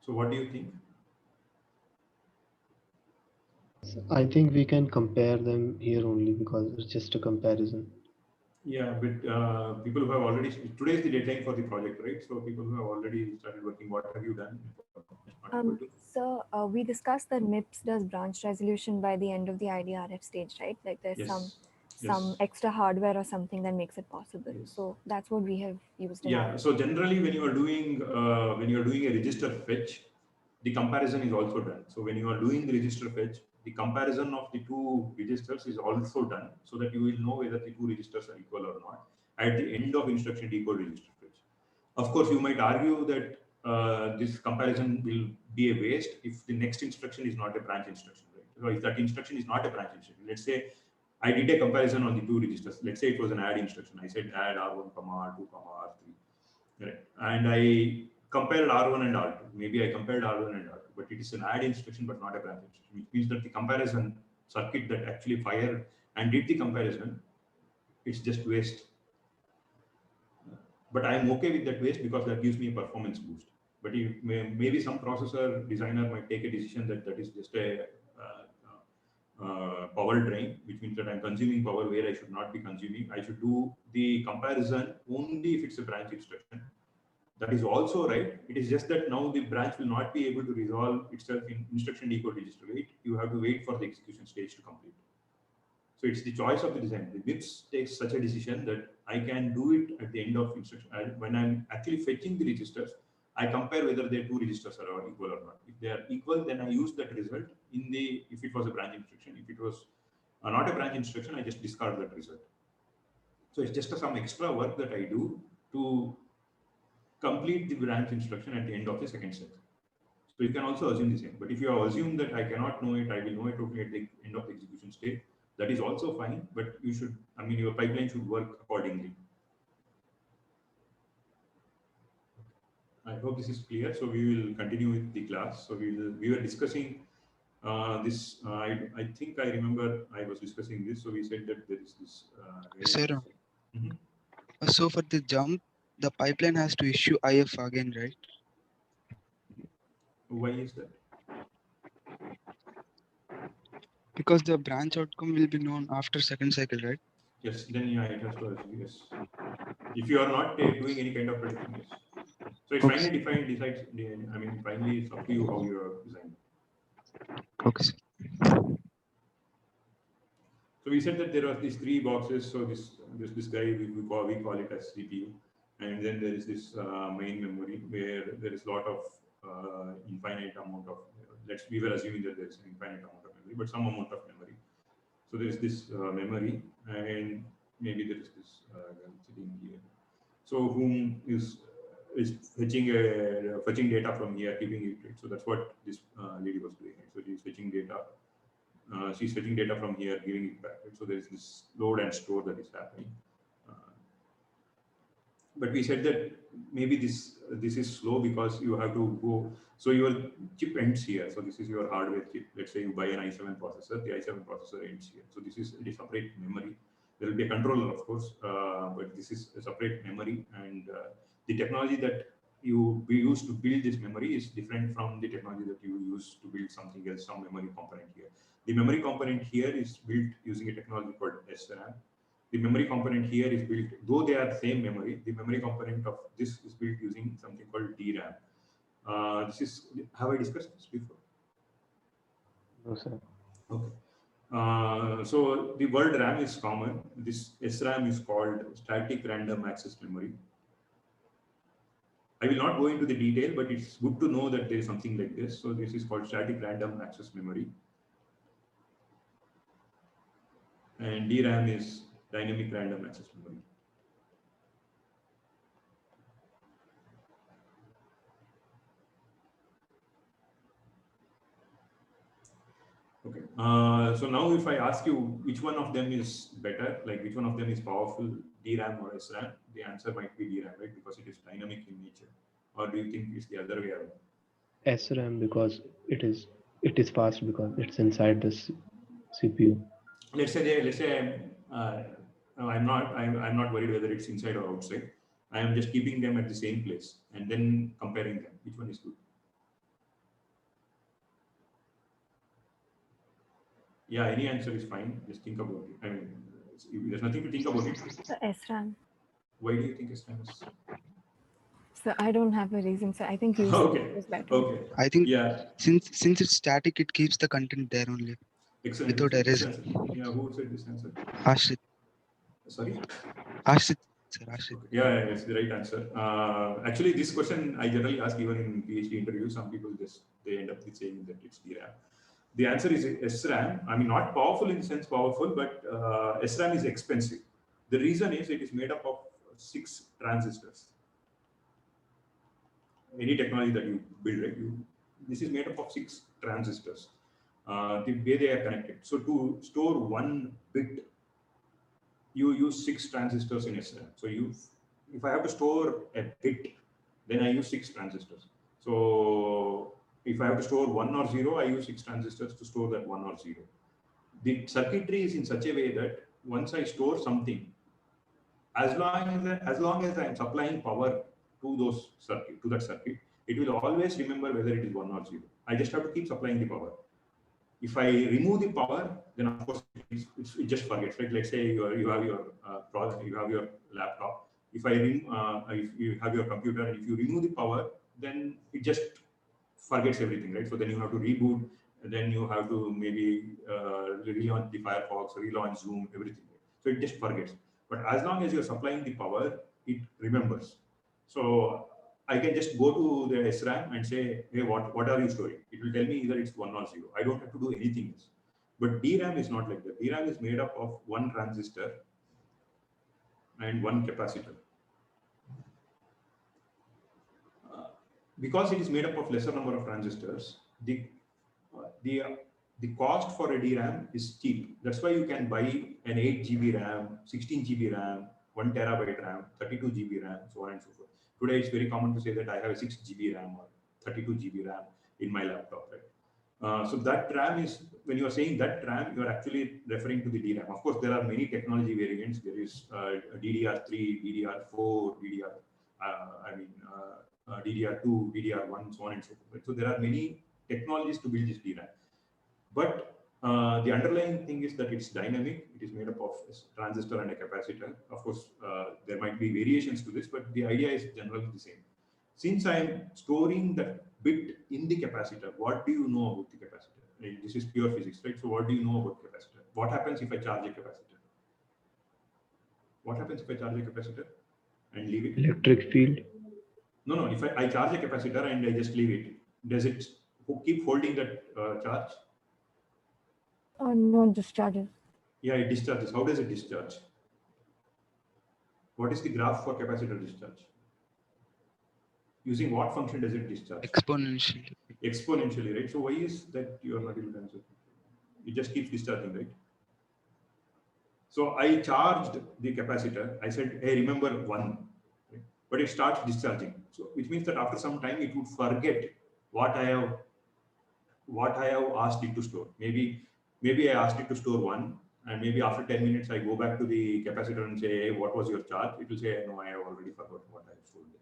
So what do you think? I think we can compare them here only because it's just a comparison. Yeah, but people who have already, today is the deadline for the project, right? So people who have already started working, what have you done? Not able to. So we discussed that MIPS does branch resolution by the end of the IDRF stage, right? Like there's Yes, some yes, extra hardware or something that makes it possible. yes. So that's what we have used in Yeah. our. So generally, when you are doing a register fetch, the comparison is also done. So when you are doing the register fetch, the comparison of the two registers is also done, so that you will know whether the two registers are equal or not at the end of instruction decode register fetch. Of course, you might argue that this comparison will be a waste if the next instruction is not a branch instruction, right? So if that instruction is not a branch instruction, let's say I did a comparison on the two registers. Let's say it was an add instruction. I said add R1, R2, R3, right? And I compared R1 and R2. Maybe I compared R1 and R2, but it is an add instruction, but not a branch instruction, which means that the comparison circuit that actually fired and did the comparison, it's just waste. But I'm okay with that waste because that gives me a performance boost. But maybe some processor designer might take a decision that that is just a power drain, which means that I'm consuming power where I should not be consuming. I should do the comparison only if it's a branch instruction. That is also right. It is just that now the branch will not be able to resolve itself in instruction decode register. Wait, you have to wait for the execution stage to complete. So it's the choice of the designer. The MIPS takes such a decision that I can do it at the end of instruction. When I'm actually fetching the registers, I compare whether the two registers are equal or not. If they are equal, then I use that result in the, if it was a branch instruction. If it was not a branch instruction, I just discard that result. So it's just some extra work that I do to complete the branch instruction at the end of the second step. So you can also assume the same. But if you have assumed that I cannot know it, I will know it only at the end of the execution state, that is also fine. But you should, I mean, your pipeline should work accordingly. I hope this is clear. So we will continue with the class. So we were discussing this. I think I remember I was discussing this. So we said that there is this. Sir, Mhm. so for the jump, the pipeline has to issue IF again, right? Why is that? Because the branch outcome will be known after second cycle, right? Yes. Then yeah, it has to assume yes. If you are not doing any kind of prediction, yes. So it's Okay. finally defined. Decides. I mean, finally, it's up to you how you are designed. Okay, sir. So we said that there are these three boxes. So this guy we call it as CPU, and then there is this main memory where there is a lot of infinite amount of. We were assuming that there is an infinite amount of memory, but some amount of memory. So there is this memory, and maybe there is this guy sitting here. So whom is fetching data from here, keeping it. Right? So that's what this lady was doing. Right? So she's fetching data. She's fetching data from here, giving it back. Right? So there is this load and store that is happening. Uh, but we said that maybe this is slow because you have to go. So your chip ends here. So this is your hardware chip. Let's say you buy an i7 processor. The i7 processor ends here. So this is a separate memory. There will be a controller, of course, but this is a separate memory. And the technology that we use to build this memory is different from the technology that you use to build something else, some memory component here. The memory component here is built using a technology called SRAM. The memory component here is built, though they are same memory, the memory component of this is built using something called DRAM. Have I discussed this before? No, sir. Okay. So the word RAM is common. This SRAM is called static random access memory. I will not go into the detail, but it's good to know that there is something like this. So this is called static random access memory. And DRAM is dynamic random access memory. Okay. So now if I ask you which one of them is better, like which one of them is powerful, DRAM or SRAM, the answer might be DRAM, right? Because it is dynamic in nature. Or do you think it's the other way around? SRAM because it is fast because it's inside the CPU. I'm not worried whether it's inside or outside. I am just keeping them at the same place and then comparing them. Which one is good? Yeah, any answer is fine. Just think about it. I mean, there's nothing to think about it. So SRAM. Why do you think SRAM is? So I don't have a reason. So I think you Okay. is better. Okay. I think Yeah. since it's static, it keeps the content there only Excellent. without Who said this erasing. answer? Yeah. Who said this answer? Ashrit, Sorry. Ashrit, sir, Ashrit. Okay. Yeah, it's the right answer. Actually, this question I generally ask even in PhD interviews. Some people they end up with saying that it's DRAM. The answer is SRAM. I mean, not powerful in the sense powerful, but SRAM is expensive. The reason is it is made up of 6 transistors. Any technology that you build, right? This is made up of 6 transistors. The way they are connected. So to store 1 bit, you use 6 transistors in SRAM. So if I have to store a bit, then I use 6 transistors. So if I have to store 1 or 0, I use 6 transistors to store that 1 or 0. The circuitry is in such a way that once I store something, as long as I am supplying power to that circuit, it will always remember whether it is 1 or 0. I just have to keep supplying the power. If I remove the power, then of course it just forgets. Right? Let's say you have your you have your laptop. If you have your computer, and if you remove the power, then it just forgets everything, right? So then you have to reboot, and then you have to maybe relaunch the Firefox, relaunch Zoom, everything. So it just forgets. But as long as you're supplying the power, it remembers. So I can just go to the SRAM and say, hey, what are you storing? It will tell me either it's 1 or 0. I don't have to do anything else. But DRAM is not like that. DRAM is made up of 1 transistor and 1 capacitor. Because it is made up of lesser number of transistors, the cost for a DRAM is cheap. That's why you can buy an 8 GB RAM, 16 GB RAM, 1 terabyte RAM, 32 GB RAM, so on and so forth. Today, it's very common to say that I have a 6 GB RAM or 32 GB RAM in my laptop, right? So that RAM is, when you are saying that RAM, you are actually referring to the DRAM. Of course, there are many technology variants. There is DDR3, DDR4, DDR2, DDR1, so on and so forth. So there are many technologies to build this DRAM. But the underlying thing is that it's dynamic. It is made up of a transistor and a capacitor. Of course, there might be variations to this, but the idea is generally the same. Since I am storing that bit in the capacitor, what do you know about the capacitor? This is pure physics, right? So what do you know about capacitor? What happens if I charge a capacitor? What happens if I charge a capacitor and leave it? Electric field. No. If I charge a capacitor and I just leave it, does it keep holding that charge? No, discharges. Yeah, it discharges. How does it discharge? What is the graph for capacitor discharge? Using what function does it discharge? Exponentially. Exponentially, right? So why is that you are not able to answer? It just keeps discharging, right? So I charged the capacitor. I said, hey, remember 1, right? But it starts discharging. So which means that after some time it would forget what I have asked it to store. Maybe I asked it to store 1, and maybe after 10 minutes I go back to the capacitor and say, hey, what was your charge? It will say, no, I have already forgotten what I have stored there.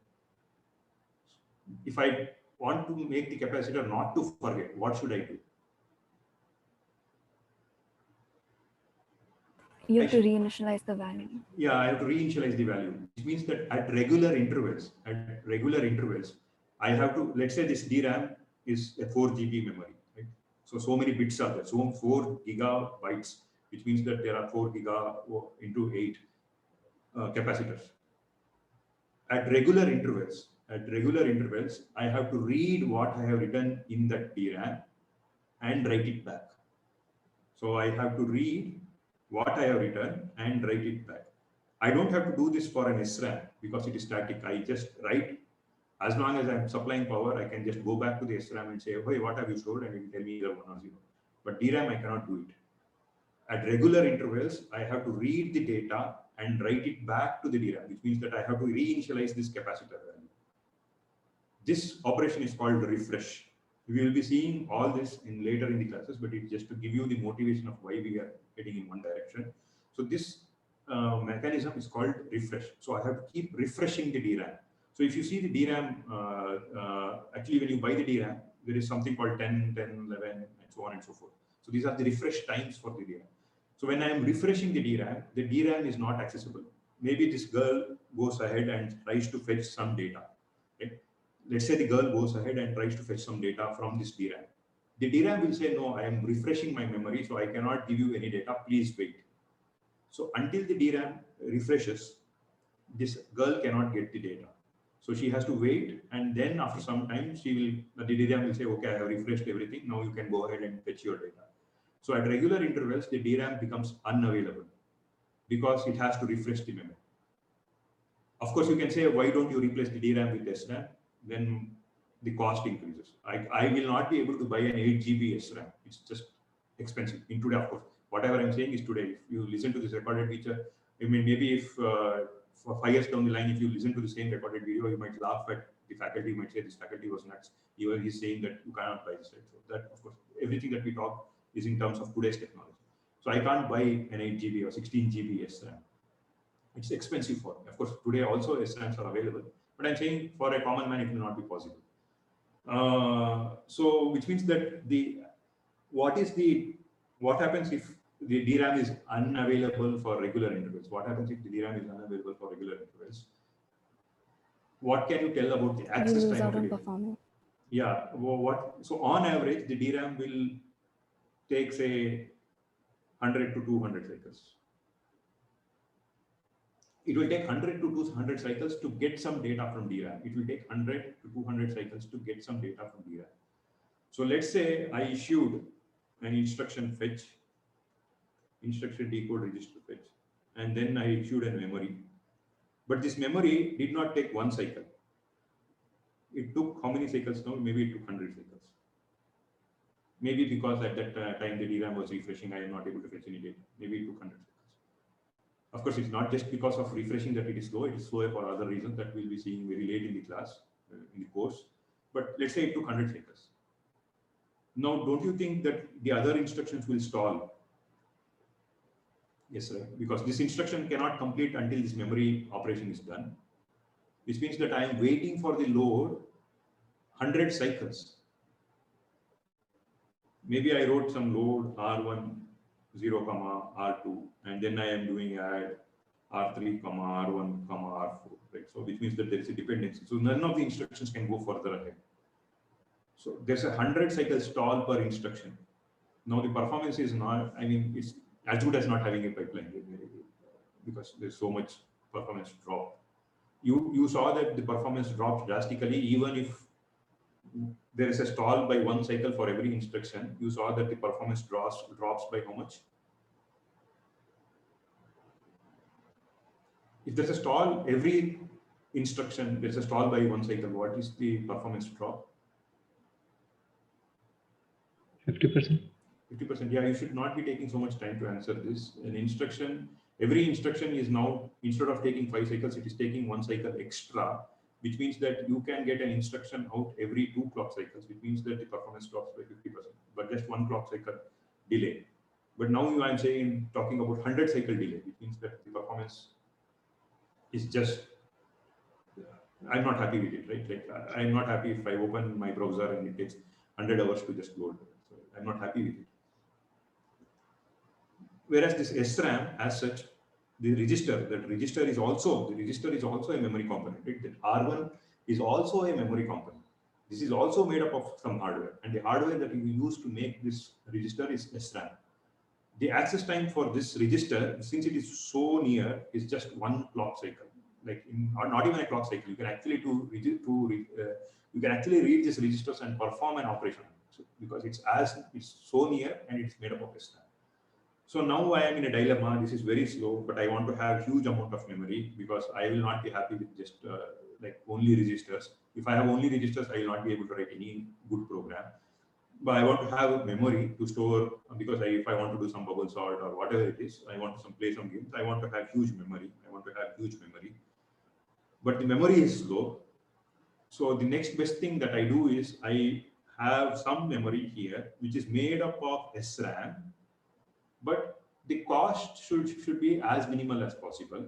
If I want to make the capacitor not to forget, what should I do? You have to reinitialize the value. Yeah, I have to reinitialize the value. Which means that at regular intervals, I have to, let's say this DRAM is a 4 GB memory, right? So many bits are there. So 4 gigabytes, which means that there are 4 giga into 8 capacitors. At regular intervals, I have to read what I have written in that DRAM and write it back. So I have to read what I have written and write it back. I don't have to do this for an SRAM because it is static. I just write. As long as I'm supplying power, I can just go back to the SRAM and say, hey, what have you stored? And it will tell me either 1 or 0. But DRAM, I cannot do it. At regular intervals, I have to read the data and write it back to the DRAM, which means that I have to reinitialize this capacitor value. This operation is called refresh. We will be seeing all this later in the classes, but it's just to give you the motivation of why we are heading in one direction. So this mechanism is called refresh. So I have to keep refreshing the DRAM. So if you see the DRAM, actually when you buy the DRAM, there is something called 10, 10, 11, and so on and so forth. So these are the refresh times for the DRAM. So when I am refreshing the DRAM is not accessible. Maybe this girl goes ahead and tries to fetch some data. Right? Let's say the girl goes ahead and tries to fetch some data from this DRAM. The DRAM will say, no, I am refreshing my memory, so I cannot give you any data, please wait. So until the DRAM refreshes, this girl cannot get the data. So she has to wait, and then after some time, the DRAM will say, okay, I have refreshed everything, now you can go ahead and fetch your data. So at regular intervals, the DRAM becomes unavailable because it has to refresh the memory. Of course, you can say, why don't you replace the DRAM with SRAM? Then the cost increases. I will not be able to buy an 8 GB SRAM. It's just expensive. In today, of course, whatever I'm saying is today. If you listen to this recorded feature, I mean, maybe if for 5 years down the line, if you listen to the same recorded video, you might laugh at the faculty. You might say this faculty was nuts. Even he's saying that you cannot buy this. Right? So that, of course, everything that we talk is in terms of today's technology. So I can't buy an 8 GB or 16 GB SRAM. It's expensive for me. Of course, today also SRAMs are available, but I'm saying for a common man, it will not be possible. So which means that what happens if the DRAM is unavailable for regular intervals? What happens if the DRAM is unavailable for regular intervals? What can you tell about the access You lose time out of on the DRAM? performance. Yeah, so on average, the DRAM will take, say, 100 to 200 cycles. It will take 100 to 200 cycles to get some data from DRAM. It will take 100 to 200 cycles to get some data from DRAM. So let's say I issued an instruction fetch, instruction decode register fetch, and then I issued a memory. But this memory did not take one cycle. It took how many cycles now? Maybe it took 100 cycles. Maybe because at that time the DRAM was refreshing, I am not able to fetch any data. Maybe it took 100 cycles. Of course, it's not just because of refreshing that it is slow for other reasons that we'll be seeing very late in the class, in the course. But let's say it took 100 cycles. Now, don't you think that the other instructions will stall? Yes, right. Because this instruction cannot complete until this memory operation is done. Which means that I am waiting for the load 100 cycles. Maybe I wrote some load R1, 0, R2, and then I am doing add R3, R1, R4, right? So which means that there is a dependency. So none of the instructions can go further ahead. So there's a 100 cycle stall per instruction. Now the performance is not, I mean, it's as good as not having a pipeline because there's so much performance drop. You saw that the performance drops drastically even if there is a stall by one cycle for every instruction. You saw that the performance drops by how much? If there's a stall every instruction, there's a stall by one cycle, what is the performance drop? 50%. 50%. Yeah, you should not be taking so much time to answer this. Every instruction is now, instead of taking 5 cycles, it is taking 1 cycle extra, which means that you can get an instruction out every 2 clock cycles, which means that the performance drops by 50%, but just 1 clock cycle delay. But now I'm talking about 100 cycle delay, which means that the performance is just, I'm not happy with it, right? Like I'm not happy if I open my browser and it takes 100 hours to just load. So I'm not happy with it. Whereas this SRAM, as such, the register is also a memory component. Right? That R1 is also a memory component. This is also made up of some hardware, and the hardware that you use to make this register is SRAM. The access time for this register, since it is so near, is just 1 clock cycle. Like not even a clock cycle. You can actually you can actually read these registers and perform an operation. So, because it's so near and it's made up of SRAM. So now I am in a dilemma. This is very slow, but I want to have huge amount of memory because I will not be happy with just like only registers. If I have only registers, I will not be able to write any good program. But I want to have memory to store because if I want to do some bubble sort or whatever it is, I want to play some games. I want to have huge memory. But the memory is slow. So the next best thing that I do is I have some memory here, which is made up of SRAM. But the cost should be as minimal as possible.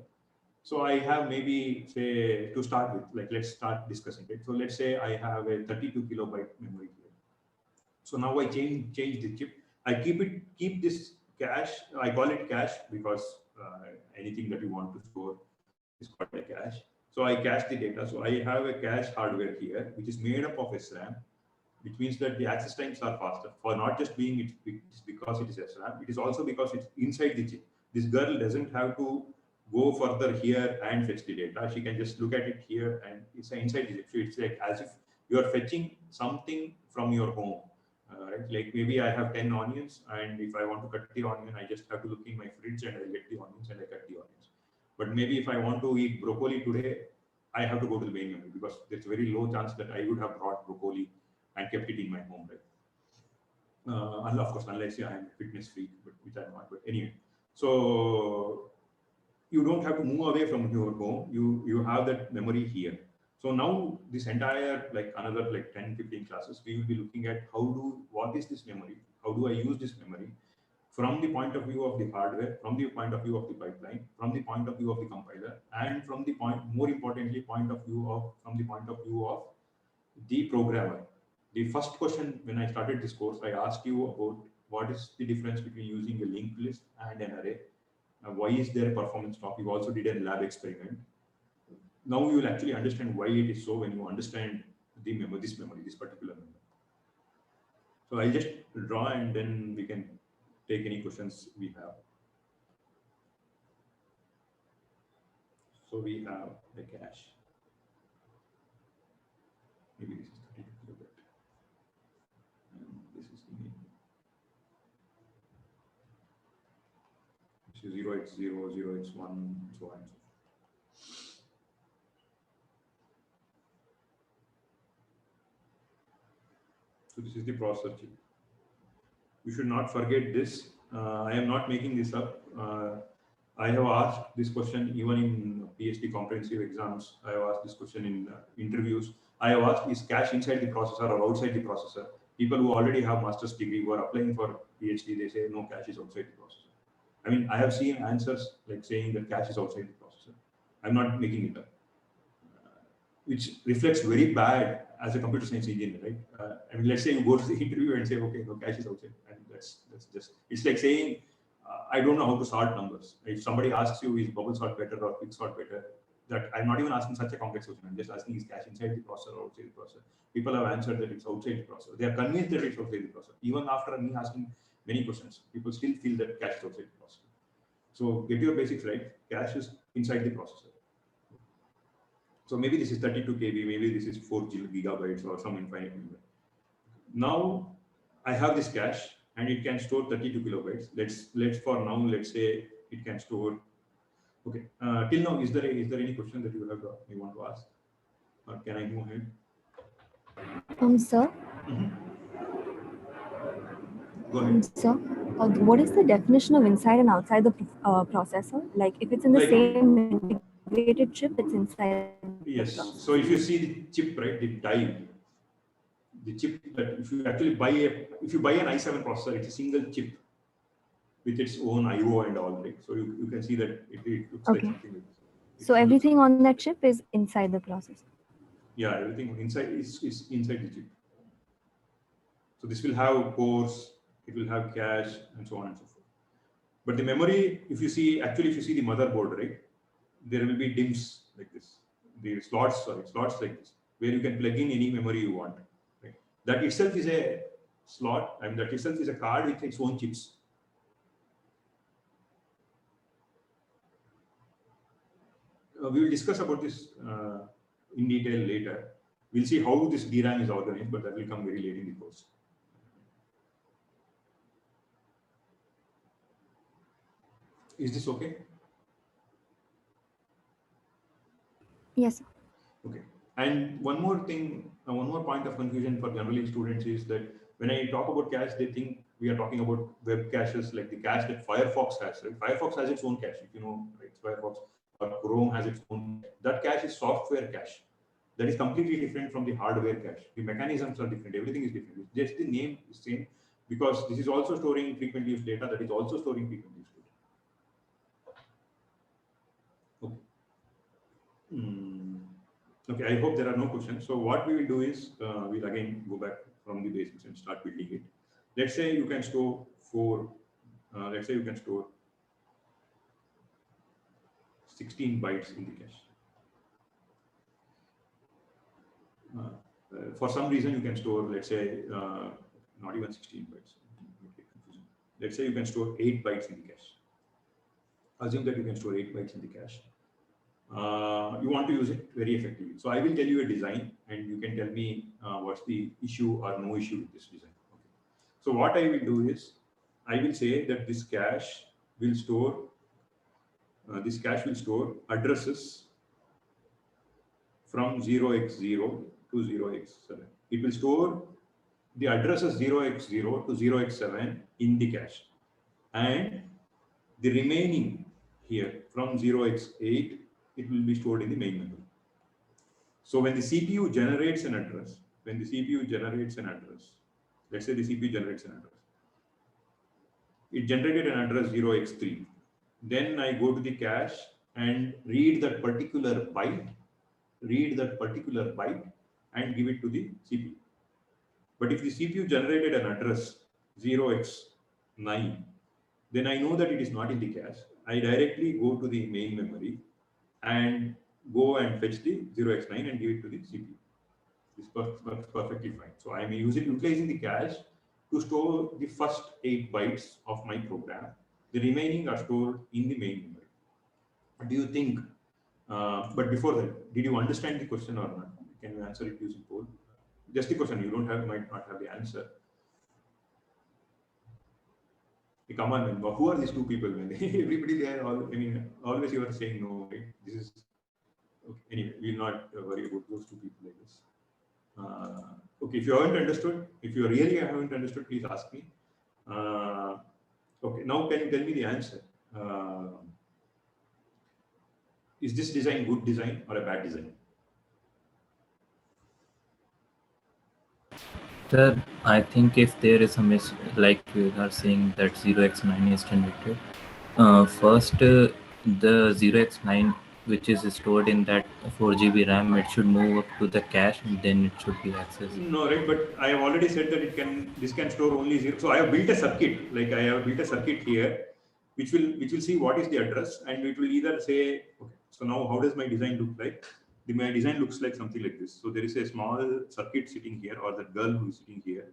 So I have maybe, say, to start with, like let's start discussing it. So let's say I have a 32 kilobyte memory here. So now I change the chip. I keep this cache. I call it cache because anything that you want to store is called a cache. So I cache the data. So I have a cache hardware here, which is made up of SRAM, which means that the access times are faster. For not just being it's because it is SRAM, it is also because it's inside the chip. This girl doesn't have to go further here and fetch the data. She can just look at it here and it's inside the chip. So it's like as if you are fetching something from your home. Right? Like maybe I have 10 onions, and if I want to cut the onion, I just have to look in my fridge and I get the onions and I cut the onions. But maybe if I want to eat broccoli today, I have to go to the main menu because there's very low chance that I would have brought broccoli and kept it in my home, right? And of course, unless I am a fitness freak, but which I'm not. But anyway, so you don't have to move away from your home. You have that memory here. So now this entire like another like 10, 15 classes, we will be looking at what is this memory? How do I use this memory from the point of view of the hardware, from the point of view of the pipeline, from the point of view of the compiler, and from the more importantly, from the point of view of the programmer. The first question when I started this course, I asked you about what is the difference between using a linked list and an array. Why is there a performance drop? You also did a lab experiment. Now you will actually understand why it is so when you understand the memory, this particular memory. So I'll just draw and then we can take any questions we have. So we have the cache. Maybe this is 32 kilobit. And this is the main. This is 0x0, 0x1, so on and so forth. So this is the processor chip. You should not forget this. I am not making this up. I have asked this question even in PhD comprehensive exams. I have asked this question in interviews. I have asked, is cache inside the processor or outside the processor? People who already have master's degree who are applying for PhD, they say no, cache is outside the processor. I mean, I have seen answers like saying that cache is outside the processor. I'm not making it up, which reflects very bad as a computer science engineer, right? I mean, let's say you go to the interview and say, okay, no, cache is outside, and that's just, it's like saying, I don't know how to sort numbers. If somebody asks you, is bubble sort better or quick sort better, that I'm not even asking such a complex question. I'm just asking, is cache inside the processor or outside the processor? People have answered that it's outside the processor. They are convinced that it's outside the processor. Even after me asking many questions, people still feel that cache is outside the processor. So get your basics right. Cache is inside the processor. So maybe this is 32 KB, maybe this is 4 gigabytes or some infinite number. Now I have this cache and it can store 32 kilobytes. Let's say it can store. Okay. Till now, is there any question that you want to ask, or can I move ahead? Sir. Go ahead. Sir, what is the definition of inside and outside the processor? Like if it's in the same integrated chip, it's inside. Yes. So if you see the chip, right, the die, the chip that if you actually buy an i7 processor, it's a single chip with its own I/O and all, right? So you can see that it looks like something like this. So everything on that chip is inside the processor. Yeah, everything inside is inside the chip. So this will have cores, it will have cache, and so on and so forth. But the memory, if you see the motherboard, right, there will be DIMMs like this. The slots like this, where you can plug in any memory you want. Right? That itself is a slot, and that itself is a card with its own chips. We will discuss about this in detail later. We'll see how this DRAM is organized, but that will come very late in the course. Is this okay? Yes, sir. Okay. And one more thing, one more point of confusion for generally students is that when I talk about cache, they think we are talking about web caches like the cache that Firefox has. Right? Firefox has its own cache, if you know, right? Firefox or Chrome has its own. That cache is software cache. That is completely different from the hardware cache. The mechanisms are different. Everything is different. Just the name is same because this is also storing frequently used data. That is also storing frequently used data. Okay. Okay, I hope there are no questions. So what we will do is we'll again go back from the basics and start building it. Let's say you can store 4, let's say you can store 16 bytes in the cache. For some reason, you can store, let's say, not even 16 bytes. Let's say you can store 8 bytes in the cache. Assume that you can store 8 bytes in the cache. You want to use it very effectively. So I will tell you a design, and you can tell me what's the issue or no issue with this design. Okay. So what I will do is, I will say that this cache will store addresses from 0x0 to 0x7. It will store the addresses 0x0 to 0x7 in the cache, and the remaining here from 0x8, it will be stored in the main memory. So when the CPU generates an address, let's say the CPU generates an address, it generated an address 0x3. Then I go to the cache and read that particular byte and give it to the CPU. But if the CPU generated an address 0x9, then I know that it is not in the cache. I directly go to the main memory and go and fetch the 0x9 and give it to the CPU. This works perfectly fine. So I am utilizing the cache to store the first 8 bytes of my program. The remaining are stored in the main memory. What do you think? But before that, did you understand the question or not? Can you answer it using poll? Just the question. You might not have the answer. Hey, come on, man. Who are these two people, man? Everybody there. Always you are saying no. Right? This is okay. Anyway. We'll not worry about those two people like this. Okay. If you haven't understood, if you really haven't understood, please ask me. Okay. Now, can you tell me the answer? Is this design good design or a bad design? Sir, I think if there is a like you are saying that 0x9 is generated, first the 0x9 which is stored in that 4 GB RAM, it should move up to the cache and then it should be accessed. No, right? But I have already said that this can store only 0. So I have built a circuit. Like I have built a circuit here, which will see what is the address, and it will either say, okay. So now how does my design look like? My design looks like something like this. So there is a small circuit sitting here, or the girl who is sitting here,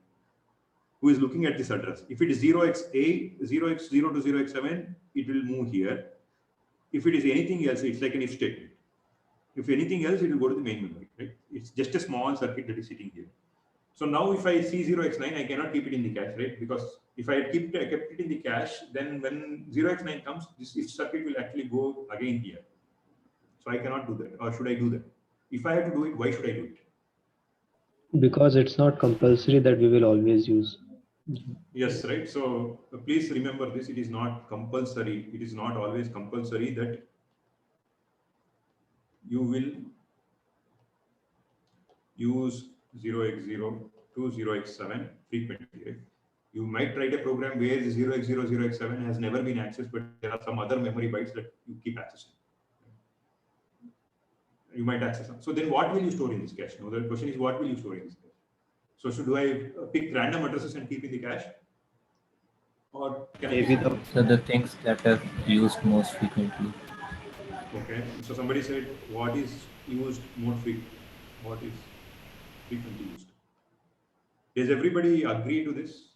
who is looking at this address. If it is 0x8, 0x0 to 0x7, it will move here. If it is anything else, it's like an if statement. If anything else, it will go to the main memory, right? It's just a small circuit that is sitting here. So now if I see 0x9, I cannot keep it in the cache, right? Because if I kept it in the cache, then when 0x9 comes, this if circuit will actually go again here. So I cannot do that. Or should I do that? If I have to do it, why should I do it? Because it's not compulsory that we will always use. Yes, right. So please remember this. It is not compulsory. It is not always compulsory that you will use 0x0 to 0x7 frequently. Right? You might write a program where 0x0, 0x7 has never been accessed, but there are some other memory bytes that you keep accessing. You might access them. So then what will you store in this cache? Now the question is, what will you store in this cache? So should I pick random addresses and keep in the cache? Or can I keep So the things that are used most frequently. Okay. So somebody said, what is used more frequently? What is frequently used? Does everybody agree to this?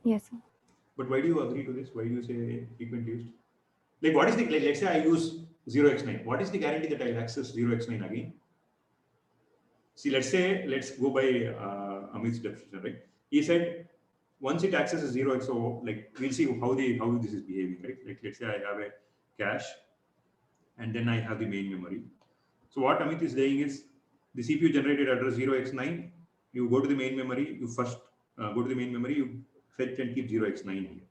Yes, sir. But why do you agree to this? Why do you say frequently used? Like what is the, like, let's say I use 0x9. What is the guarantee that I'll access 0x9 again? See, let's go by Amit's definition, right? He said, once it accesses 0x, so like we'll see how this is behaving, right? Like let's say I have a cache and then I have the main memory. So what Amit is saying is the CPU generated address 0x9, you go to the main memory, you first go to the main memory, you fetch and keep 0x9 here.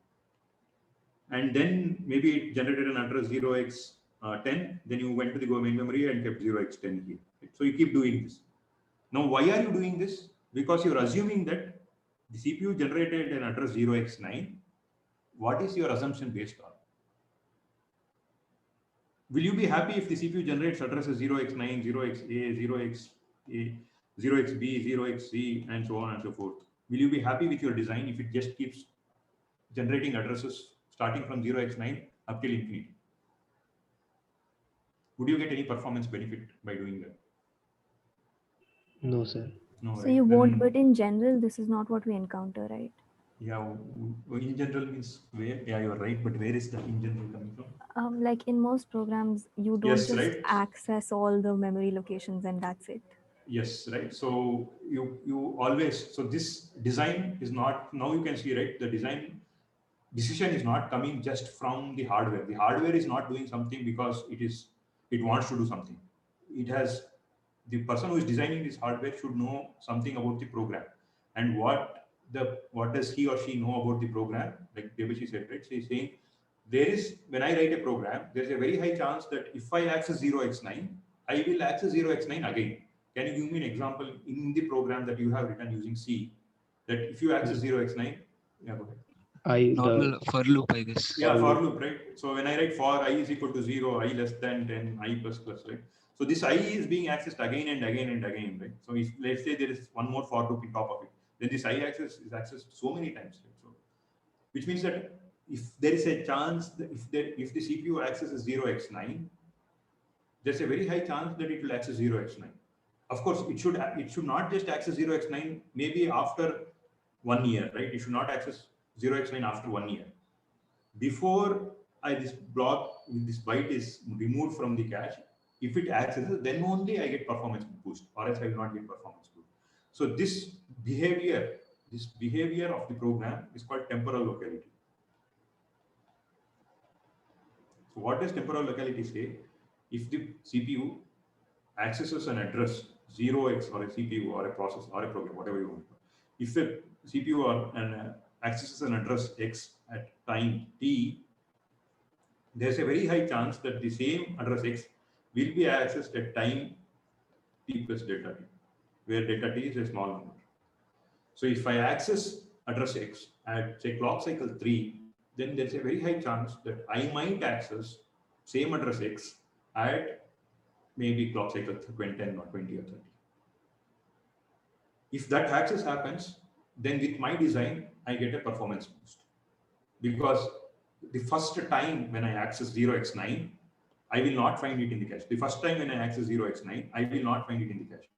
And then maybe it generated an address 0x10, then you went to the main memory and kept 0x10 here. Right? So you keep doing this. Now, why are you doing this? Because you're assuming that the CPU generated an address 0x9. What is your assumption based on? Will you be happy if the CPU generates addresses 0x9, 0xa, 0xa, 0xb, 0xc, and so on and so forth? Will you be happy with your design if it just keeps generating addresses starting from 0x9 up till infinity? Would you get any performance benefit by doing that? No, sir. No, So right? you won't, Then- but in general, this is not what we encounter, right? Yeah, in general means where? Yeah, you're right, but where is that in general coming from? Like in most programs, you don't Yes, just right. access all the memory locations and that's it. Yes, right. So you always, so this design is not, now you can see, right, the design decision is not coming just from the hardware. The hardware is not doing something because it wants to do something. It has, the person who is designing this hardware should know something about the program and what does he or she know about the program. Like Debashi said, right? She's saying there is, when I write a program, there's a very high chance that if I access 0x9, I will access 0x9 again. Can you give me an example in the program that you have written using C that if you access 0x9, yeah, go ahead. Normal for loop, I guess. Yeah, for loop, right? So when I write for I is equal to 0, I less than 10, I plus plus, right? So this I is being accessed again and again and again, right? So if let's say there is one more for loop on top of it, then this I access is accessed so many times, right? So which means that if there is a chance that if the CPU accesses 0x9, there's a very high chance that it will access 0x9. Of course, it should not just access 0x9 maybe after 1 year, right? It should not access 0x9 after 1 year. Before this block with this byte is removed from the cache, if it accesses, then only I get performance boost, or else I will not get performance boost. So this behavior of the program is called temporal locality. So what does temporal locality say? If the CPU accesses an address 0x or a CPU or a process or a program, whatever you want, if a CPU or accesses an address x at time t, there's a very high chance that the same address x will be accessed at time t plus delta t, where delta t is a small number. So if I access address x at say clock cycle 3, then there's a very high chance that I might access same address x at maybe clock cycle 10 or 20 or 30. If that access happens, then with my design, I get a performance boost. Because the first time when I access 0x9, I will not find it in the cache. The first time when I access 0x9, I will not find it in the cache.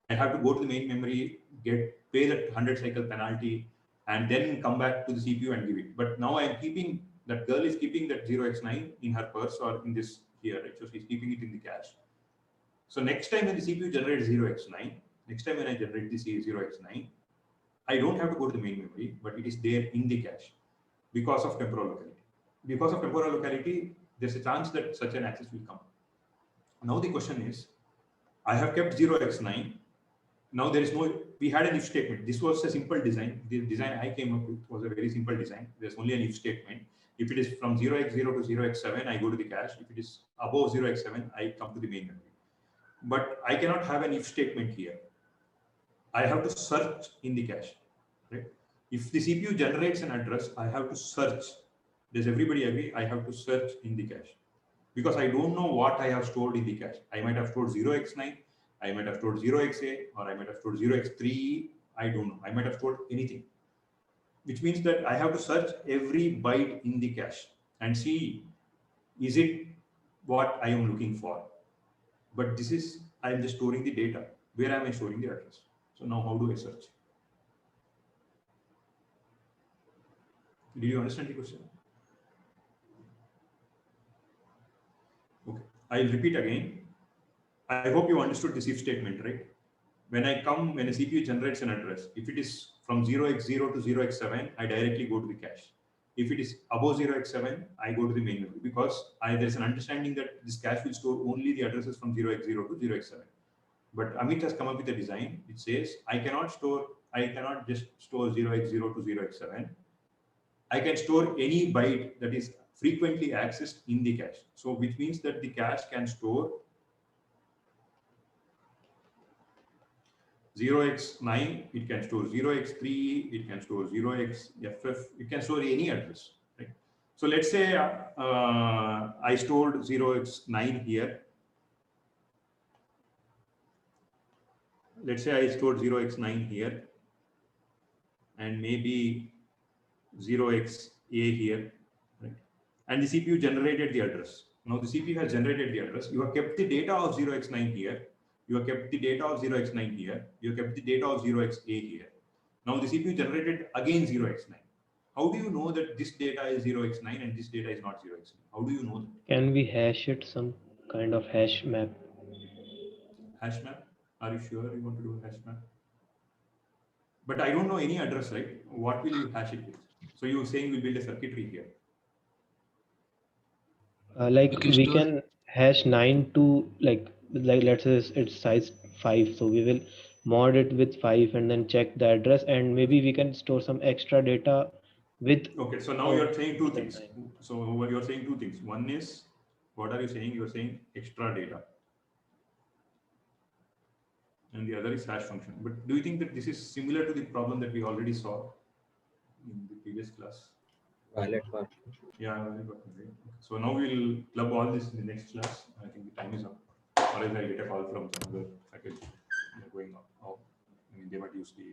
I have to go to the main memory, pay that 100 cycle penalty, and then come back to the CPU and give it. But now I am keeping, that girl is keeping that 0x9 in her purse or in this here, right? So she's keeping it in the cache. So next time when the CPU generates 0x9, next time when I generate this 0x9, I don't have to go to the main memory, but it is there in the cache because of temporal locality. Because of temporal locality, there's a chance that such an access will come. Now the question is, I have kept 0x9. Now there is no, we had an if statement. This was a simple design. The design I came up with was a very simple design. There's only an if statement. If it is from 0x0 to 0x7, I go to the cache. If it is above 0x7, I come to the main memory. But I cannot have an if statement here. I have to search in the cache, right? If the CPU generates an address, I have to search. Does everybody agree? I have to search in the cache because I don't know what I have stored in the cache. I might have stored 0x9, I might have stored 0xa, or I might have stored 0x3. I don't know. I might have stored anything, which means that I have to search every byte in the cache and see, is it what I am looking for? But this is, I am just storing the data. Where am I storing the address? So now how do I search? Did you understand the question? Okay, I'll repeat again. I hope you understood this if statement, right? When a CPU generates an address, if it is from 0x0 to 0x7, I directly go to the cache. If it is above 0x7, I go to the main memory because there's an understanding that this cache will store only the addresses from 0x0 to 0x7. But Amit has come up with a design which says I cannot just store 0x0 to 0x7. I can store any byte that is frequently accessed in the cache. So which means that the cache can store 0x9, it can store 0x3, it can store 0xFF, it can store any address. Right? So let's say I stored 0x9 here. Let's say I stored 0x9 here. and maybe 0xA here, right? And the CPU generated the address. Now the CPU has generated the address. You have kept the data of 0x9 here. You have kept the data of 0x9 here. You have kept the data of 0xA here. Now the CPU generated again 0x9. How do you know that this data is 0x9 and this data is not 0x9? How do you know that? Can we hash it some kind of hash map? Hash map? Are you sure you want to do a hash map? But I don't know any address, right? What will you hash it with? So you're saying we build a circuitry here. Like can we store- can hash 9 to like let's say it's size 5, so we will mod it with 5 and then check the address, and maybe we can store some extra data with Okay, so now Oh, you're saying two that things. time. So you're saying two things. One is, what are you saying? You're saying extra data. And the other is hash function. But do you think that this is similar to the problem that we already saw in the previous class? Violet part. Yeah, valid working, right? So now we'll club all this in the next class. I think the time is up. Or else I'll get a call from some other faculty. They're going out. I mean, they might use the